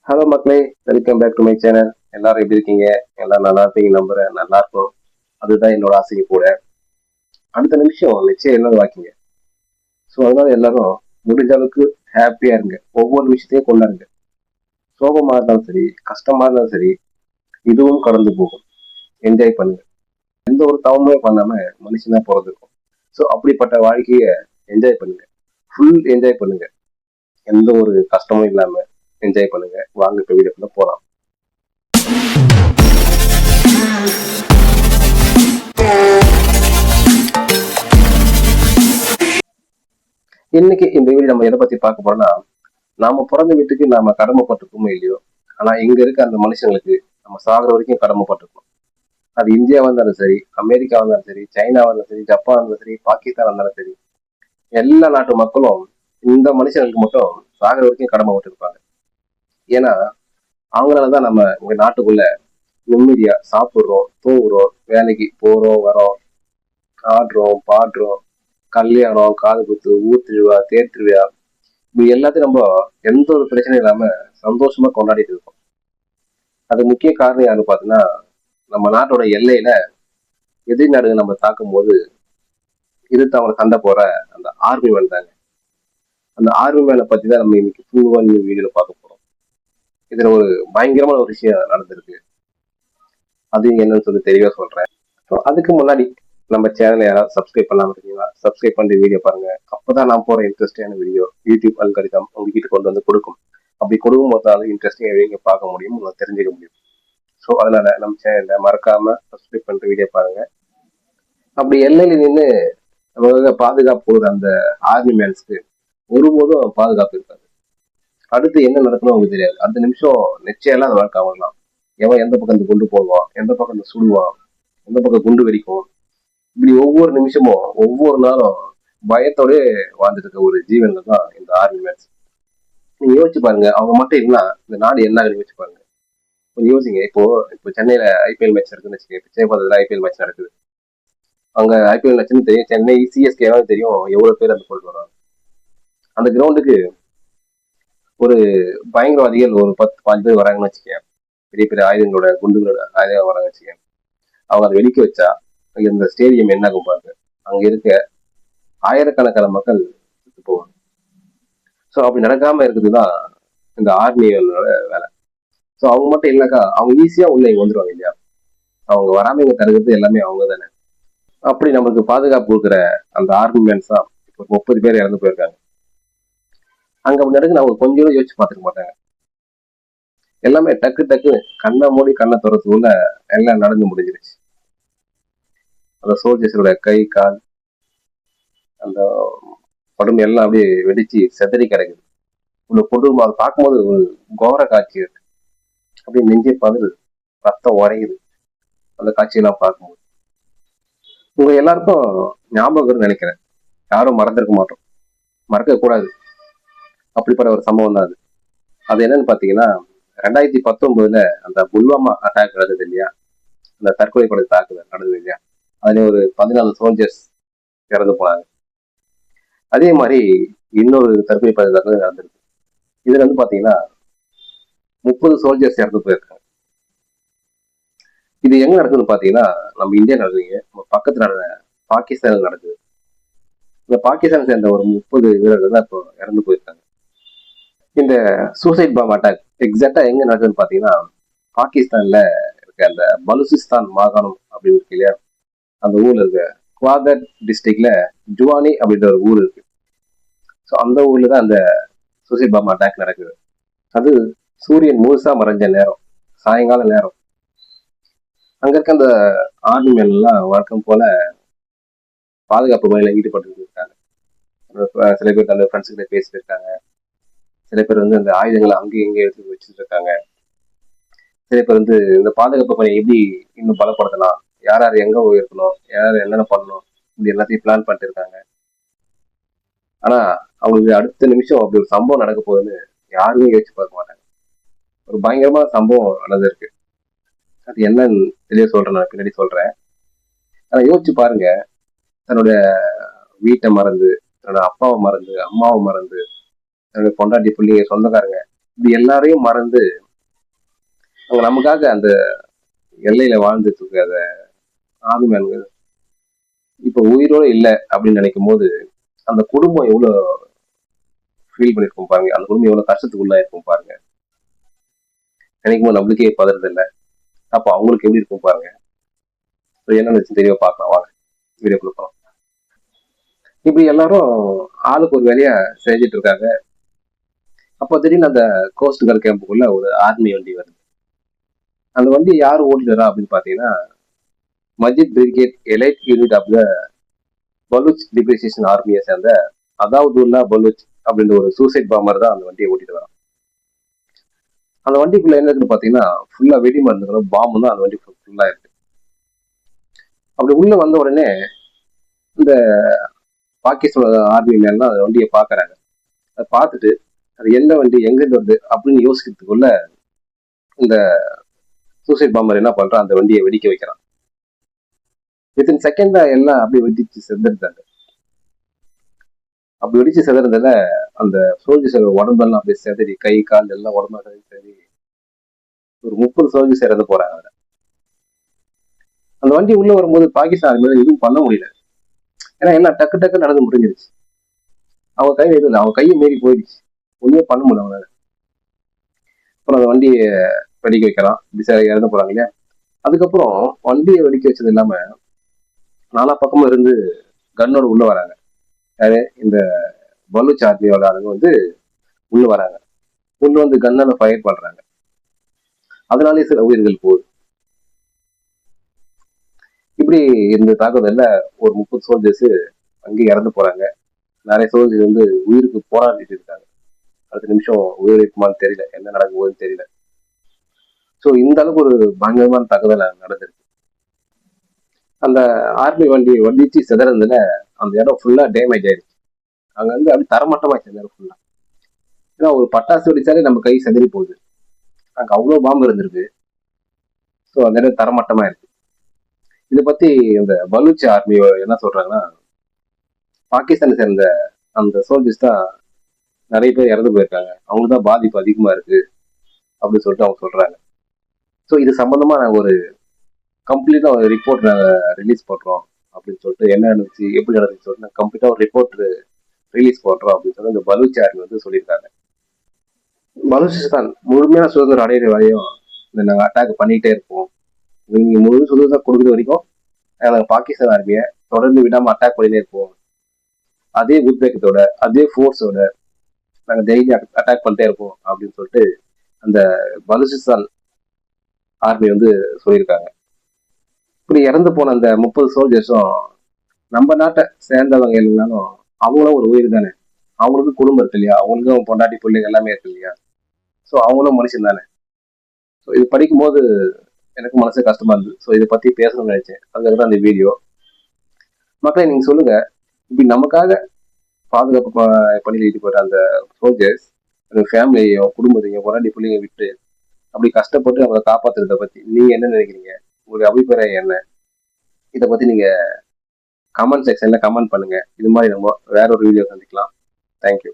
Hello மக்களே, welcome back to my channel. எல்லாரும் எப்படி இருக்கீங்க? எல்லாம் நல்லா இருப்பீங்க நம்புறேன். நல்லா இருக்கும். அதுதான் என்னோட ஆசையும் கூட. அடுத்த நிமிஷம் நிச்சயம் என்ன வாக்கிங்க. ஸோ அதனால எல்லாரும் முடிஞ்ச அளவுக்கு ஹாப்பியா இருங்க. ஒவ்வொரு விஷயத்தையும் கொண்டாடுங்க. சோகமா இருந்தாலும் சரி, கஷ்டமா இருந்தாலும் சரி, இதுவும் கடந்து போகும். என்ஜாய் பண்ணுங்க. எந்த ஒரு தவறுமே பண்ணாம மனுஷனா பிறந்திருக்கும். ஸோ அப்படிப்பட்ட வாழ்க்கைய என்ஜாய் பண்ணுங்க. ஃபுல் என்ஜாய் பண்ணுங்க. எந்த ஒரு கஷ்டமும் இல்லாம என்ஜாய் பண்ணுங்க. வாங்க இப்ப வீடியோக்குள்ள போலாம். இன்னைக்கு இந்த வீடியோ நம்ம எதை பத்தி பார்க்க போறோம்னா, நாம பிறந்த வீட்டுக்கு நாம கடமைப்பட்டிருக்கோமோ இல்லையோ, ஆனா இங்க இருக்க அந்த மனுஷங்களுக்கு நம்ம சாகுற வரைக்கும் கடமைப்பட்டிருக்கோம். அது இந்தியாவா இருந்தாலும் சரி, அமெரிக்காவா இருந்தாலும் சரி, சைனாவா இருந்தாலும் சரி, ஜப்பான் இருந்தாலும் சரி, பாகிஸ்தான் இருந்தாலும் சரி, எல்லா நாட்டு மக்களும் இந்த மனுஷங்களுக்கு மட்டும் சாகுற வரைக்கும் கடமைப்பட்டிருப்பாங்க. ஏன்னா அவங்களாலதான் நம்ம இங்க நாட்டுக்குள்ள நிம்மதியா சாப்பிடுறோம், தூங்குறோம், வேலைக்கு போறோம், வரோம், ஆடுறோம், பாடுறோம், கல்யாணம், காது குத்து, ஊர் திருவிழா, தேர் திருவிழா, இது எல்லாத்தையும் நம்ம எந்த ஒரு பிரச்சனையும் இல்லாம சந்தோஷமா கொண்டாடிட்டு இருக்கோம். அது முக்கிய காரணம் யாருன்னு பார்த்தீங்கன்னா, நம்ம நாட்டோட எல்லையில எதிரி நாடுகள் நம்ம தாக்கும் போது எதிர்த்து அவங்க சண்டை போற அந்த ஆர்மி மேன் தாங்க. அந்த ஆர்மி மேனை பத்தி தான் நம்ம இன்னைக்கு ஃபுல்லா வீடியோல பார்க்க போறோம். இதுல ஒரு பயங்கரமான ஒரு விஷயம் நடந்திருக்கு. அது என்னன்னு சொல்லி தெளிவா சொல்றேன். ஸோ அதுக்கு முன்னாடி நம்ம சேனலை யாராவது சப்ஸ்கிரைப் பண்ணாம இருக்கீங்களா? சப்ஸ்கிரைப் பண்ணி வீடியோ பாருங்க. அப்பதான் நான் போற இன்ட்ரெஸ்டிங்கான வீடியோ யூடியூப் அல்காரிதம் உங்ககிட்ட கொண்டு வந்து கொடுக்கும். அப்படி கொடுக்கும் போது தான் இன்ட்ரெஸ்டிங் வீடியோ பார்க்க முடியும், உங்களுக்கு தெரிஞ்சுக்க முடியும். ஸோ அதனால நம்ம சேனலை மறக்காம சப்ஸ்கிரைப் பண்ணிட்டு வீடியோ பாருங்க. அப்படி எல்லையில நின்று பாதுகாப்பு போடுற அந்த ஆர்மி மேன்ஸ்க்கு ஒருபோதும் பாதுகாப்பு இருக்காது. அடுத்து என்ன நடக்கணும் உங்களுக்கு தெரியாது. அடுத்த நிமிஷம் நிச்சயம் எல்லாம் அந்த வாழ்க்கை ஆகலாம். எவன் எந்த பக்கம் இந்த குண்டு போடுவான், எந்த பக்கம் இந்த சுடுவான், எந்த பக்கம் குண்டு வெடிக்கும், இப்படி ஒவ்வொரு நிமிஷமும் ஒவ்வொரு நாளும் பயத்தோட வாழ்ந்துட்டு இருக்க ஒரு ஜீவன்கள் தான் இந்த ஆர்மி மேன்ஸ். நீங்க யோசிச்சு பாருங்க, அவங்க மட்டும் இருந்தா இந்த நாடு என்ன ஆகுதுன்னு யோசிச்சு பாருங்க. கொஞ்சம் யோசிங்க. இப்போ சென்னையில ஐபிஎல் மேட்ச் இருக்குன்னு வச்சுக்கோங்க. விஜயபாதத்துல ஐபிஎல் மேட்ச் நடக்குது. அங்க ஐபிஎல் மேட்ச்னு தெரியும், சென்னை சிஎஸ்கே தெரியும், எவ்வளவு பேர் அந்த போட்டு வராங்க. அந்த கிரவுண்டுக்கு ஒரு பயங்கரவாதிகள் ஒரு 10-15 பேர் வராங்கன்னு வச்சுக்கேன். பெரிய பெரிய ஆயுதங்களோட குண்டுகளோட ஆயுதம் வராங்க வச்சுக்கேன். அவங்க அதை வெடிக்க வச்சா இந்த ஸ்டேடியம் என்ன ஆகும் பாருங்க. அங்க இருக்க ஆயிரக்கணக்கான மக்கள் போவாங்க. ஸோ அப்படி நடக்காம இருக்குதுதான் இந்த ஆர்மியோட வேலை. ஸோ அவங்க மட்டும் இல்லைனாக்கா அவங்க ஈஸியா உள்ள இங்க வந்துருவாங்க இல்லையா? அவங்க வராம இங்க தருகிறது எல்லாமே அவங்க தானே. அப்படி நம்மளுக்கு பாதுகாப்பு கொடுக்குற அந்த ஆர்மி மேன்ஸ் தான் இப்போ 30 பேர் இறந்து போயிருக்காங்க. அங்க அப்படி நடக்குது அவங்க கொஞ்சம் யோசிச்சு பார்த்துக்க மாட்டாங்க. எல்லாமே டக்கு டக்கு கண்ணை மூடி கண்ணை துறத்துக்குள்ள எல்லாம் நடந்து முடிஞ்சிருச்சு. அந்த சோல்ஜர்ஸோட கை கால் அந்த உடம்பு எல்லாம் அப்படியே வெடிச்சு செதறி கிடக்குது. உள்ள கொண்டு அதை பார்க்கும்போது ஒரு கோர காட்சி இருக்கு. அப்படியே நெஞ்சே பதறு, ரத்தம் உறையுது அந்த காட்சியெல்லாம் பார்க்கும்போது. உங்க எல்லாருக்கும் ஞாபகம் நினைக்கிறேன். யாரும் மறந்துருக்க மாட்டோம், மறக்க கூடாது. அப்படிப்பட்ட ஒரு சம்பவம் தான் அது. அது என்னன்னு பாத்தீங்கன்னா, 2019 அந்த புல்வாமா அட்டாக் நடந்தது இல்லையா? அந்த தற்கொலை படை தாக்குதல் நடந்தது இல்லையா? அதுல ஒரு 14 சோல்ஜர்ஸ் இறந்து போனாங்க. அதே மாதிரி இன்னொரு தற்கொலை படை தாக்குதல் நடந்திருக்கு. இதுல வந்து பாத்தீங்கன்னா 30 சோல்ஜர்ஸ் இறந்து போயிருக்காங்க. இது எங்க நடக்குதுன்னு பாத்தீங்கன்னா, நம்ம இந்தியா நடக்குதுங்க, நம்ம பக்கத்துல நடந்த பாகிஸ்தான் நடக்குது. இந்த பாகிஸ்தான் சேர்ந்த ஒரு 30 வீரர்கள் தான் இப்போ இறந்து போயிருக்காங்க. இந்த சூசைட் பாம் அட்டாக் எக்ஸாக்டா எங்க நடக்குதுன்னு பாத்தீங்கன்னா, பாகிஸ்தான்ல இருக்க அந்த பலுசிஸ்தான் மாகாணம் அப்படின்னு இருக்கு இல்லையா? அந்த ஊர்ல இருக்க குவாதர் டிஸ்ட்ரிக்ட்ல ஜுவானி அப்படின்ற ஒரு ஊர் இருக்கு. ஸோ அந்த ஊர்ல தான் அந்த சூசைட் பாம் அட்டாக் நடக்குது. அது சூரியன் முழுசா மறைஞ்ச நேரம், சாயங்கால நேரம். அங்க இருக்க அந்த ஆர்மி மேன் எல்லாம் வழக்கம் போல பாதுகாப்பு பணியில ஈடுபட்டு இருக்காங்க. சில பேர் அந்த ஃப்ரெண்ட்ஸ் கிட்ட பேசிட்டு இருக்காங்க. சில பேர் வந்து அந்த ஆயுதங்களை அங்கேயும் இங்கே எடுத்து வச்சுட்டு இருக்காங்க. சில பேர் வந்து இந்த பாதுகாப்பு பணியை எப்படி இன்னும் பலப்படுத்தலாம், யார் யார் எங்க இருக்கணும், யார் என்னென்ன பண்ணணும், இது எல்லாத்தையும் பிளான் பண்ணிட்டு இருக்காங்க. ஆனா அவங்களுக்கு அடுத்த நிமிஷம் அப்படி ஒரு சம்பவம் நடக்க போகுதுன்னு யாருமே யோசிச்சு பார்க்க மாட்டாங்க. ஒரு பயங்கரமான சம்பவம் நடந்திருக்கு. அது என்னன்னு தெளிவா சொல்றேன், நான் பின்னாடி சொல்றேன். ஆனா யோசிச்சு பாருங்க, தன்னுடைய வீட்டை மறந்து, தன்னோட அப்பாவை மறந்து, அம்மாவை மறந்து, தன்னுடைய பொண்டாட்டி பிள்ளைங்க சொந்தக்காரங்க இப்படி எல்லாரையும் மறந்து அவங்க நமக்காக அந்த எல்லையில வாழ்ந்துட்டு இருக்க ஆர்மிமேன்கள் இப்ப உயிரோட இல்லை அப்படின்னு நினைக்கும் போது அந்த குடும்பம் எவ்வளவு ஃபீல் பண்ணிருக்கும் பாருங்க, அந்த குடும்பம் எவ்வளவு கஷ்டத்துக்குள்ள இருக்கும் பாருங்க. நினைக்கும் போது நம்மளுக்கே பதறது இல்லை, அப்ப அவங்களுக்கு எப்படி இருக்கும் பாருங்க. என்ன தெரியவா பார்க்கலாம் வாங்க வீடியோ கொடுக்கலாம். இப்படி எல்லாரும் ஆளுக்கு ஒரு வேலையா செஞ்சுட்டு இருக்காங்க. அப்போ திடீர்னு அந்த கோஸ்ட் கார்டு கேம்புக்குள்ள ஒரு ஆர்மி வண்டி வருது. அந்த வண்டி யாரு ஓட்டிட்டு அப்படின்னு பாத்தீங்கன்னா Majeed brigade elite unit of the Baloch liberation ஆர்மியை சேர்ந்த அதாவுதுல்லா பலூச் அப்படின்ற ஒரு சூசைட் பாம்பர் தான் அந்த வண்டியை ஓட்டிட்டு வரான். அந்த வண்டிக்குள்ள என்ன இருக்குன்னு பாத்தீங்கன்னா ஃபுல்லா வெடி மருந்துகளும் பாம்பு தான் அந்த வண்டி ஃபுல்லா இருக்கு. அப்படி உள்ள வந்த உடனே இந்த பாகிஸ்தான் ஆர்மி மேலாம் அந்த வண்டியை பாக்குறாங்க. அதை பார்த்துட்டு அது எந்த வண்டி எங்கிருந்து வருது அப்படின்னு யோசிக்கிறதுக்குள்ள இந்த சூசைட் பாம்பர் என்ன பண்றான், அந்த வண்டியை வெடிக்க வைக்கிறான். வித்தின் செகண்டா எல்லாம் அப்படியே வெடிச்சு செத்துருந்தாங்க. அப்படி வெடிச்சு செதறதுல அந்த சோல்ஜர்ஸ் உடம்பெல்லாம் அப்படியே செதறி கை கால் எல்லாம் உடம்பு சரி ஒரு 30 சோல்ஜர்ஸ் இறந்து போறாங்க. அந்த வண்டி உள்ள வரும்போது பாகிஸ்தான் மேல எதுவும் பண்ண முடியல. ஏன்னா எல்லாம் டக்கு டக்கு நடந்து முடிஞ்சிருச்சு. அவங்க கையில எதுவும் இல்லை, அவங்க கையை மீறி போயிடுச்சு, ஒண்ணுமே பண்ண முடியல அவங்களால. அப்புறம் அந்த வண்டியை வெடிக்க வைக்கலாம், இப்படி இறந்து போறாங்க இல்லையா. அதுக்கப்புறம் வண்டியை வெடிக்க வச்சது இல்லாம நாலா பக்கமும் இருந்து கன்னோட உள்ள வராங்க. யாரு இந்த பலூச் ஆர்மியோட ஆளுங்க வந்து உள்ள வராங்க. உள்ள வந்து கன்னால ஃபயர் பண்றாங்க. அதனாலே சில உயிர்கள் போகுது. இப்படி இந்த தாக்குதல்ல ஒரு 30 சோல்ஜர்ஸ் அங்கே இறந்து போறாங்க. நிறைய சோல்ஜர்ஸ் வந்து உயிருக்கு போராடிட்டு இருக்காங்க. அடுத்த நிமிஷம் உயிர் இருக்குமான்னு தெரியல, என்ன நடக்கும் போதுன்னு தெரியல. ஸோ இந்த அளவுக்கு ஒரு பயங்கரமான தாக்குதல் நடந்திருக்கு. அந்த ஆர்மி வண்டி வண்டிச்சு செதறதுல அந்த இடம் ஃபுல்லா டேமேஜ் ஆயிடுச்சு. அங்க வந்து அப்படி தரமட்டமாச்சு அந்த இடம் ஃபுல்லா. ஏன்னா ஒரு பட்டாசு வெடிச்சாலே நம்ம கை செதறி போகுது, அங்க அவ்வளவு பாம்பு இருந்திருக்கு. ஸோ அந்த இடம் தரமட்டமா இருக்கு. இதை பத்தி இந்த பலூச் ஆர்மி என்ன சொல்றாங்கன்னா, பாகிஸ்தானை சேர்ந்த அந்த சோல்ஜர்ஸ் தான் நிறைய பேர் இறந்து போயிருக்காங்க, அவங்களுக்கு தான் பாதிப்பு அதிகமா இருக்கு அப்படின்னு சொல்லிட்டு அவங்க சொல்றாங்க. ஸோ இது சம்பந்தமா நாங்கள் ஒரு கம்ப்ளீட்டா ஒரு ரிப்போர்ட் நாங்கள் ரிலீஸ் பண்றோம் அப்படின்னு சொல்லிட்டு, என்ன நடந்துச்சு எப்படி நடந்துச்சு சொல்லிட்டு நாங்கள் கம்ப்ளீட்டா ஒரு ரிப்போர்ட் ரிலீஸ் பண்றோம் அப்படின்னு சொல்லி இந்த பலூச் ஆர்மி வந்து சொல்லியிருக்காங்க. பலூச்சிஸ்தான் முழுமையான சுதந்திரம் அடையிற வரையும் நாங்கள் அட்டாக் பண்ணிக்கிட்டே இருப்போம். நீங்க முழு சுதந்திரம் கொடுக்குற வரைக்கும் நாங்கள் பாகிஸ்தான் ஆர்மியை தொடர்ந்து விடாம அட்டாக் பண்ணிட்டே இருப்போம். அதே உத்வேகத்தோட அதே ஃபோர்ஸோட நாங்கள் டெய்லி அட்டாக் பண்ணிட்டே இருப்போம் அப்படின்னு சொல்லிட்டு அந்த பலூச்சிஸ்தான் ஆர்மி வந்து சொல்லியிருக்காங்க. இப்படி இறந்து போன அந்த 30 சோல்ஜர்ஸும் நம்ம நாட்டை சேர்ந்தவங்க இல்லைனாலும் அவங்களும் ஒரு உயிர் தானே, அவங்களுக்கும் குடும்பம் இருக்கு இல்லையா, அவங்களுக்கும் பொண்டாட்டி பிள்ளைங்க எல்லாமே இருக்கு இல்லையா. ஸோ அவங்களும் மனுஷன் தானே. ஸோ இது படிக்கும் போது எனக்கு மனசு கஷ்டமா இருந்தது. ஸோ இதை பத்தி பேசணும்னு நினைச்சேன், அதுக்காக தான் அந்த வீடியோ. மக்களை நீங்க சொல்லுங்க, இப்படி நமக்காக பாதுகாப்பு பணியில் ஈடுபடுற அந்த சோல்ஜர்ஸ் ஃபேமிலியையும் குடும்பத்தையும் பொண்டாட்டி பிள்ளைங்க விட்டு அப்படி கஷ்டப்பட்டு அவங்களை காப்பாத்துறத பத்தி நீங்க என்ன நினைக்கிறீங்க, உங்களுடைய அபிப்பிராயம் என்ன? இதை பத்தி நீங்க கமெண்ட் செக்ஷன்ல கமெண்ட் பண்ணுங்க. இது மாதிரி நம்ம வேற ஒரு வீடியோ சந்திக்கலாம். தேங்க்யூ.